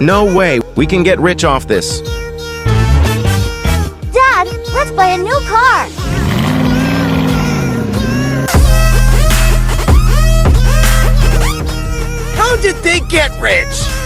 No way, we can get rich off this. Dad, let's buy a new car. How did they get rich?